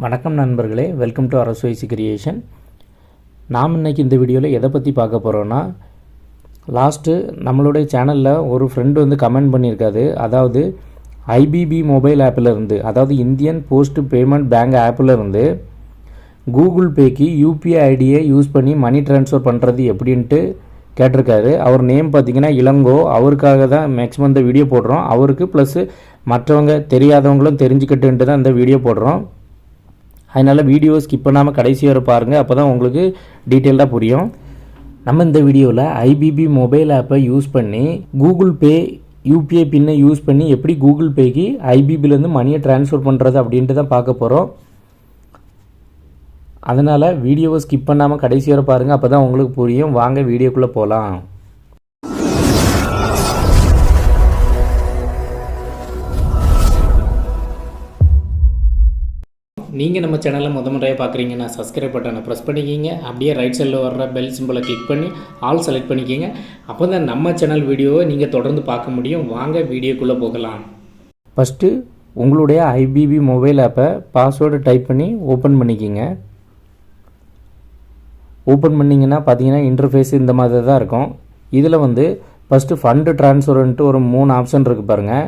வணக்கம் நண்பர்களே, welcome to அரசு ஐஷு கிரியேஷன். நாம் இன்றைக்கி இந்த வீடியோவில் எதை பற்றி பார்க்க போகிறோன்னா, லாஸ்ட்டு நம்மளுடைய சேனலில் ஒரு ஃப்ரெண்டு வந்து கமெண்ட் பண்ணியிருக்காது. அதாவது ஐபிபி மொபைல் ஆப்பிலிருந்து, அதாவது இந்தியன் போஸ்ட் பேமெண்ட் பேங்க் ஆப்பிலிருந்து கூகுள் பேக்கு யூபிஐ ஐடியை யூஸ் பண்ணி மணி ட்ரான்ஸ்ஃபர் பண்ணுறது எப்படின்ட்டு கேட்டிருக்காரு. அவர் நேம் பார்த்திங்கன்னா இளங்கோ. அவருக்காக தான் மேக்ஸிமம் இந்த வீடியோ போடுறோம். அவருக்கு ப்ளஸ்ஸு மற்றவங்க தெரியாதவங்களும் தெரிஞ்சுக்கிட்டுன்ட்டு தான் இந்த வீடியோ போடுறோம். அதனால் வீடியோ ஸ்கிப் பண்ணாமல் கடைசி வரை பாருங்கள், அப்போ தான் உங்களுக்கு டீட்டெயில்டாக புரியும். நம்ம இந்த வீடியோவில் ஐபிபி மொபைல் ஆப்பை யூஸ் பண்ணி கூகுள் பே யூபிஐ பின்னை யூஸ் பண்ணி எப்படி கூகுள் பேக்கு ஐபிபிலேருந்து மணியை ட்ரான்ஸ்ஃபர் பண்ணுறது அப்படின்ட்டு தான் பார்க்க போகிறோம். அதனால் வீடியோவை ஸ்கிப் பண்ணாமல் கடைசி வரை பாருங்கள், அப்போ தான் உங்களுக்கு புரியும். வாங்க வீடியோக்குள்ளே போகலாம். நீங்கள் நம்ம சேனலில் முறையாக பார்க்குறீங்கன்னா சப்ஸ்கிரைப் பட்டனை ப்ரெஸ் பண்ணிக்கிங்க. அப்படியே ரைட் சைடில் வர்ற பெல் சிம்பிளை கிளிக் பண்ணி ஆல் செலக்ட் பண்ணிக்கிங்க. அப்போ தான் நம்ம சேனல் வீடியோவை நீங்கள் தொடர்ந்து பார்க்க முடியும். வாங்க வீடியோக்குள்ளே போகலாம். ஃபஸ்ட்டு உங்களுடைய ஐபிபி மொபைல் ஆப்பை பாஸ்வேர்டு டைப் பண்ணி ஓப்பன் பண்ணிக்கிங்க. ஓப்பன் பண்ணிங்கன்னா பார்த்தீங்கன்னா இன்டர்ஃபேஸ் இந்த மாதிரி தான் இருக்கும். இதில் வந்து ஃபஸ்ட்டு ஃபண்டு ட்ரான்ஸ்ஃபர்ன்ட்டு ஒரு 3 ஆப்ஷன் இருக்குது பாருங்கள்.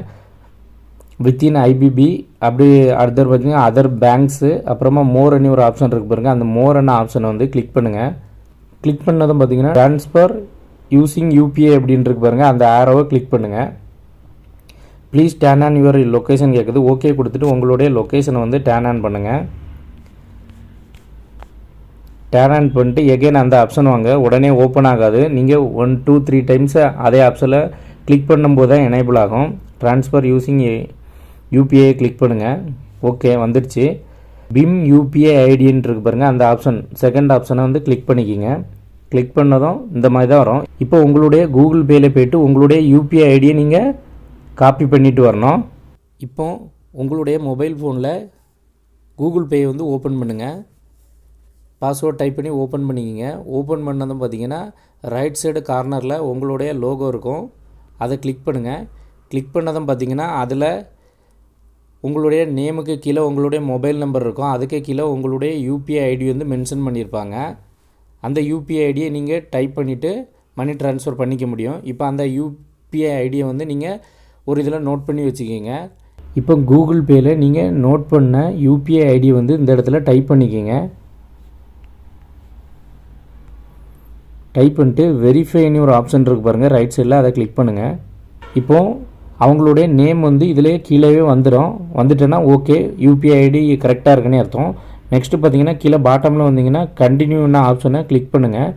வித்தின் ஐபிபி, அப்படி அடுத்தது பார்த்தீங்கன்னா அதர் பேங்க்ஸு, அப்புறமா மோர்னு ஒரு ஆப்ஷன் இருக்குது பாருங்கள். அந்த மோர்னு ஆப்ஷனை வந்து கிளிக் பண்ணுங்கள். கிளிக் பண்ணதும் பார்த்தீங்கன்னா ட்ரான்ஸ்ஃபர் யூஸிங் யூபிஐ அப்படின்னு இருக்கு பாருங்கள். அந்த ஆரோவை கிளிக் பண்ணுங்கள். Please turn on your location கேட்குது. ஓகே கொடுத்துட்டு உங்களுடைய லொக்கேஷனை வந்து டேன் ஆன் பண்ணுங்கள். டேன் ஆன் பண்ணிட்டு எகெயின் அந்த ஆப்ஷன் வாங்க. உடனே ஓப்பன் ஆகாது. நீங்கள் 1 2 3 டைம்ஸ் அதே ஆப்ஷனில் கிளிக் பண்ணும்போது தான் எனேபிள் ஆகும். ட்ரான்ஸ்ஃபர் யூஸிங் யூபிஐ கிளிக் பண்ணுங்கள். ஓகே வந்துடுச்சு. பிம் யூபிஐ ஐடின்னு இருக்கு பாருங்கள். அந்த ஆப்ஷன் செகண்ட் ஆப்ஷனை வந்து கிளிக் பண்ணிக்கிங்க. கிளிக் பண்ணதும் இந்த மாதிரி தான் வரும். இப்போ உங்களுடைய கூகுள் பேயில் போய்ட்டு உங்களுடைய யூபிஐ ஐடியை நீங்கள் காப்பி பண்ணிவிட்டு வரணும். இப்போ உங்களுடைய மொபைல் ஃபோனில் கூகுள் பேயை வந்து ஓப்பன் பண்ணுங்கள். பாஸ்வேர்ட் டைப் பண்ணி ஓப்பன் பண்ணிக்கிங்க. ஓப்பன் பண்ணதும் பார்த்தீங்கன்னா ரைட் சைடு கார்னரில் உங்களுடைய லோகோ இருக்கும். அதை கிளிக் பண்ணுங்கள். கிளிக் பண்ணதும் பார்த்தீங்கன்னா அதில் உங்களுடைய நேமுக்கு கீழே உங்களுடைய மொபைல் நம்பர் இருக்கும். அதுக்கு கீழே உங்களுடைய யூபிஐ ஐடி வந்து மென்ஷன் பண்ணியிருப்பாங்க. அந்த யூபிஐ ஐடியை நீங்கள் டைப் பண்ணிவிட்டு மணி ட்ரான்ஸ்ஃபர் பண்ணிக்க முடியும். இப்போ அந்த யூபிஐ ஐடியை வந்து நீங்கள் ஒரு இதில் நோட் பண்ணி வச்சுக்கிங்க. இப்போ கூகுள் பேயில் நீங்கள் நோட் பண்ண யூபிஐ ஐடி வந்து இந்த இடத்துல டைப் பண்ணிக்கிங்க. டைப் பண்ணிட்டு வெரிஃபைன்னு ஒரு ஆப்ஷன் இருக்குது பாருங்கள் ரைட் சைடில். அதை கிளிக் பண்ணுங்கள். இப்போது அவங்களுடைய நேம் வந்து இதிலே கீழே வந்துடும். வந்துட்டேன்னா ஓகே, யூபிஐ ஐடி கரெக்டாக இருக்குன்னு அர்த்தம். நெக்ஸ்ட்டு பார்த்தீங்கன்னா கீழே பாட்டமில் வந்தீங்கன்னா கண்டினியூன்னு ஆப்ஷனை கிளிக் பண்ணுங்கள்.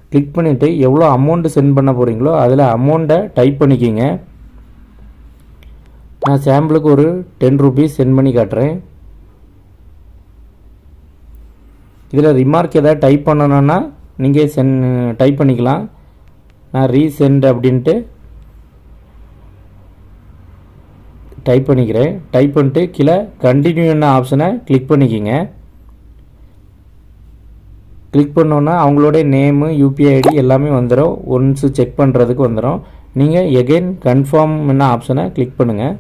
கிளிக் பண்ணிவிட்டு எவ்வளோ அமௌண்ட்டு சென்ட் பண்ண போகிறீங்களோ அதில் அமௌண்ட்டை டைப் பண்ணிக்கிங்க. நான் சாம்பிளுக்கு ஒரு 10 ரூபீஸ் சென்ட் பண்ணி காட்டுறேன். இதில் ரிமார்க் எதாவது டைப் பண்ணணுன்னா நீங்கள் டைப் பண்ணிக்கலாம். நான் ரீசென்ட் அப்படின்ட்டு டைப் பண்ணிக்கிறேன். டைப் பண்ணிட்டு கீழே கண்டினியூன்னு ஆப்ஷனை கிளிக் பண்ணிக்கிங்க. கிளிக் பண்ணோன்னா அவங்களுடைய நேமு யூபிஐ ஐடி எல்லாமே வந்துடும். ஒன்ஸு செக் பண்ணுறதுக்கு வந்துடும். நீங்கள் எகெயின் கன்ஃபார்ம்னு ஆப்ஷனை கிளிக் பண்ணுங்கள்.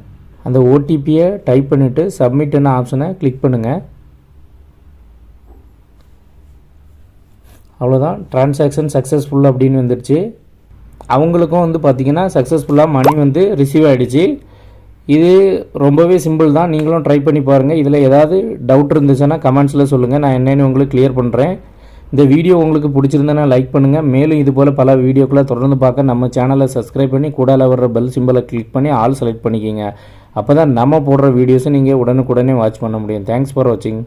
அந்த ஓடிபியை டைப் பண்ணிவிட்டு சப்மிட்னு ஆப்ஷனை கிளிக் பண்ணுங்கள். அவ்வளோதான், ட்ரான்சாக்ஷன் சக்ஸஸ்ஃபுல் அப்படின்னு வந்துடுச்சு. அவங்களுக்கும் வந்து பார்த்திங்கன்னா சக்ஸஸ்ஃபுல்லாக மணி வந்து ரிசீவ் ஆகிடுச்சு. இது ரொம்பவே சிம்பிள் தான். நீங்களும் ட்ரை பண்ணி பாருங்கள். இதில் ஏதாவது டவுட் இருந்துச்சுன்னா கமெண்ட்ஸில் சொல்லுங்கள். நான் என்னென்னு உங்களுக்கு கிளியர் பண்ணுறேன். இந்த வீடியோ உங்களுக்கு பிடிச்சிருந்தேன்னா லைக் பண்ணுங்கள். மேலும் இது போல் பல வீடியோக்களை தொடர்ந்து பார்க்க நம்ம சேனலை சப்ஸ்கிரைப் பண்ணி கூடால வர்ற பெல் சிம்பிளை கிளிக் பண்ணி ஆல் செலக்ட் பண்ணிக்கிங்க. அப்போ தான் நம்ம போடுற வீடியோஸை நீங்கள் உடனுக்குடனே வாட்ச் பண்ண முடியும். தேங்க்ஸ் ஃபார் வாட்சிங்.